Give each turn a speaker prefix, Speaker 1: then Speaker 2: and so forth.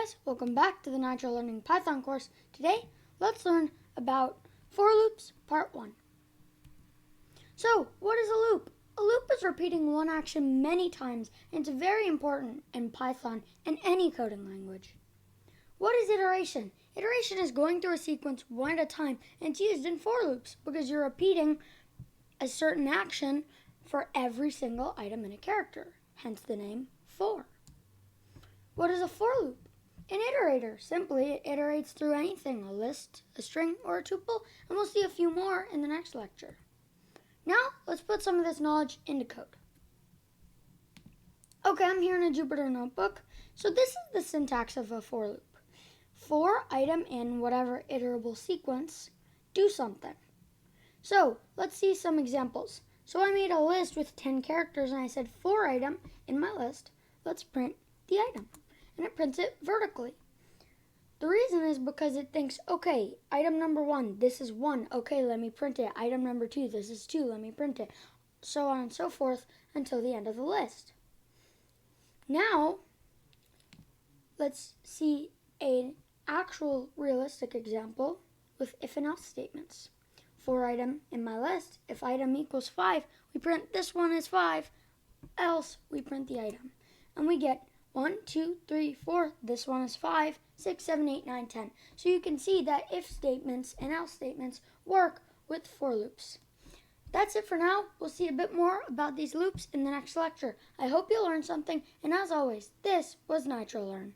Speaker 1: guys, welcome back to the Nitro Learning Python course. Today, let's learn about for loops, part 1. So, what is a loop? A loop is repeating one action many times, and it's very important in Python and any coding language. What is iteration? Iteration is going through a sequence one at a time, and it's used in for loops because you're repeating a certain action for every single item in a character, hence the name for. What is a for loop? An iterator. Simply, it iterates through anything, a list, a string, or a tuple, and we'll see a few more in the next lecture. Now, let's put some of this knowledge into code. Okay, I'm here in a Jupyter notebook. So this is the syntax of a for loop. For item in whatever iterable sequence, do something. So, let's see some examples. So I made a list with 10 characters and I said for item in my list, let's print the item. And it prints it vertically. The reason is because it thinks, okay, item number 1, this is 1, okay, let me print it. Item number 2, this is 2, let me print it. So on and so forth until the end of the list. Now, let's see an actual realistic example with if and else statements. For item in my list, if item equals 5, we print this one is 5, else we print the item. And we get 1, 2, 3, 4, this one is 5, 6, 7, 8, 9, 10. So you can see that if statements and else statements work with for loops. That's it for now. We'll see a bit more about these loops in the next lecture. I hope you learned something, and as always, this was Nitro Learn.